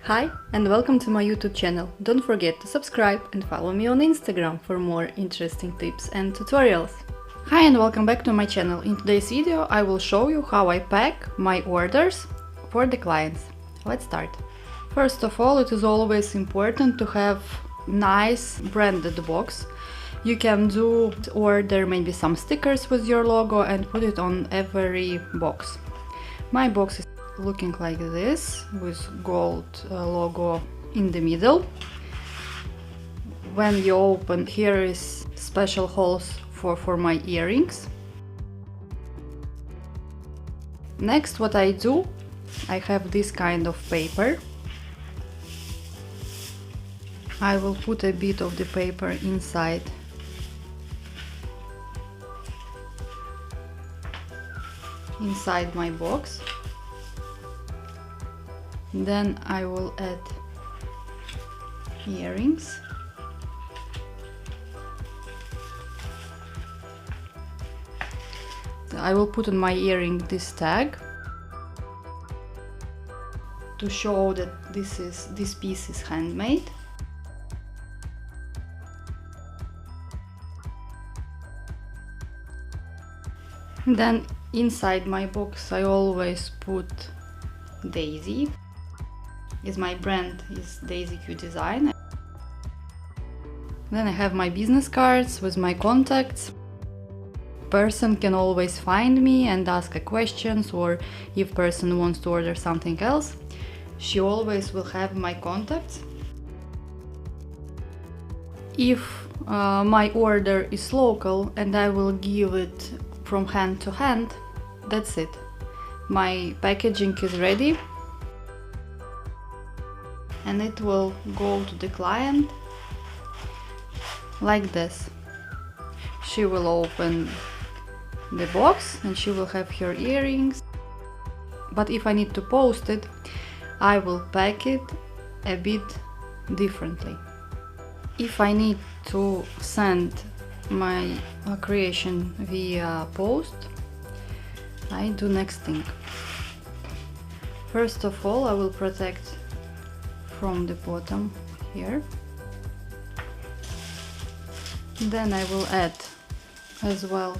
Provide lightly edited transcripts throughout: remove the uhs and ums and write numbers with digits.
Hi and welcome to my YouTube channel. Don't forget to subscribe and follow me on Instagram for more interesting tips and tutorials. Hi and welcome back to my channel. In today's video I will show you how I pack my orders for the clients. Let's start. First of all, it is always important to have nice branded box. You can order maybe some stickers with your logo and put it on every box. My box is looking like this with gold logo in the middle. When you open, here is special holes for my earrings. Next, what I do, I have this kind of paper. I will put a bit of the paper inside my box. Then I will add earrings. I will put on my earring this tag to show that this piece is handmade. Then inside my box I always put Daisy. My brand is Daisy Q Design. Then I have my business cards with my contacts. Person can always find me and ask questions, or if person wants to order something else, she always will have my contacts. If my order is local and I will give it from hand to hand, that's it. My packaging is ready and it will go to the client like this. She will open the box and she will have her earrings. But if I need to post it, I will pack it a bit differently. If I need to send my creation via post, I do next thing. First of all, I will protect from the bottom here. Then I will add as well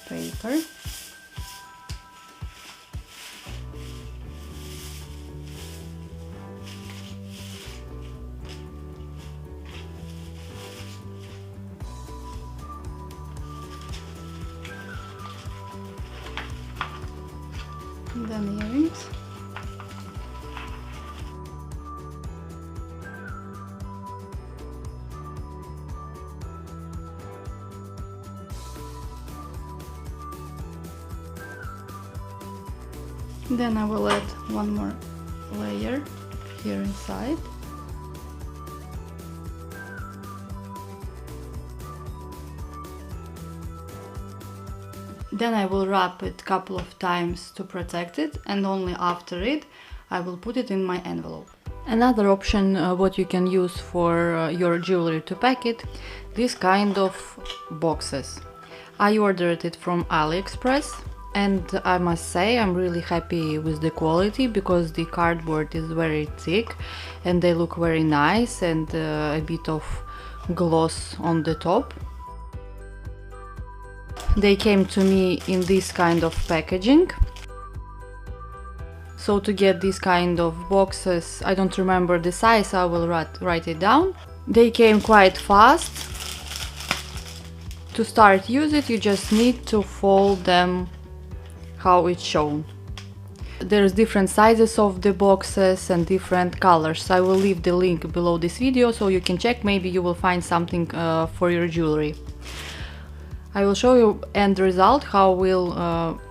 paper. Then earrings. Then I will add one more layer here inside. Then I will wrap it a couple of times to protect it, and only after it I will put it in my envelope. Another option what you can use for your jewelry to pack it, this kind of boxes. I ordered it from AliExpress. And I must say I'm really happy with the quality, because the cardboard is very thick and they look very nice, and a bit of gloss on the top. They came to me in this kind of packaging. So to get this kind of boxes, I don't remember the size, I will write it down. They came quite fast. To start use it, you just need to fold them how it's shown. There's different sizes of the boxes and different colors. I will leave the link below this video so you can check, maybe you will find something for your jewelry. I will show you end result, how will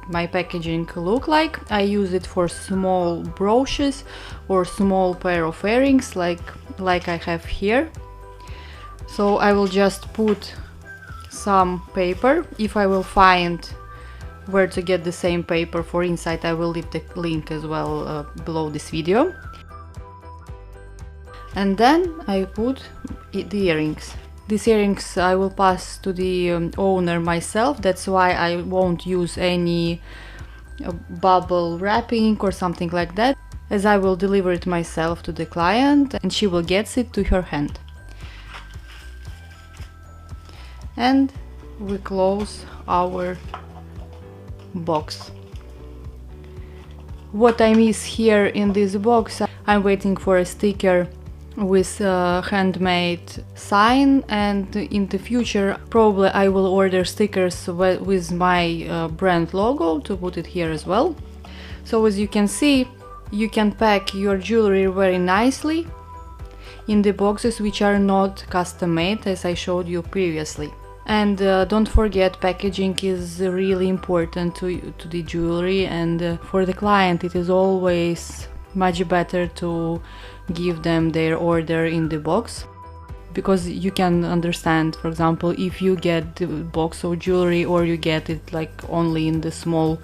my packaging look like. I use it for small brooches or small pair of earrings like I have here. So I will just put some paper. If I will find where to get the same paper for inside, I will leave the link as well below this video. And then I put the earrings. These earrings I will pass to the owner myself, that's why I won't use any bubble wrapping or something like that, as I will deliver it myself to the client and she will get it to her hand. And we close our box. What I miss here in this box, I'm waiting for a sticker with a handmade sign, and in the future probably I will order stickers with my brand logo to put it here as well. So as you can see, you can pack your jewelry very nicely in the boxes which are not custom made, as I showed you previously. And don't forget, packaging is really important to the jewelry, and for the client it is always much better to give them their order in the box, because you can understand, for example, if you get the box of jewelry or you get it like only in the small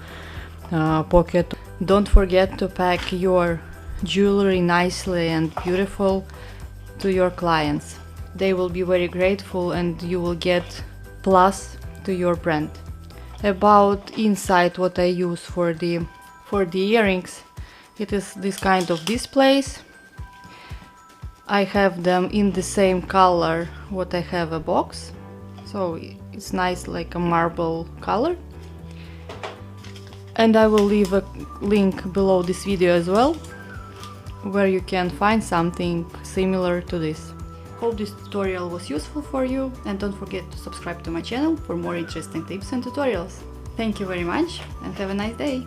pocket. Don't forget to pack your jewelry nicely and beautiful to your clients. They will be very grateful and you will get plus to your brand. About inside, what I use for the earrings, it is this kind of displays. I have them in the same color what I have a box, so it's nice, like a marble color. And I will leave a link below this video as well, where you can find something similar to this. Hope this tutorial was useful for you, and don't forget to subscribe to my channel for more interesting tips and tutorials. Thank you very much and have a nice day!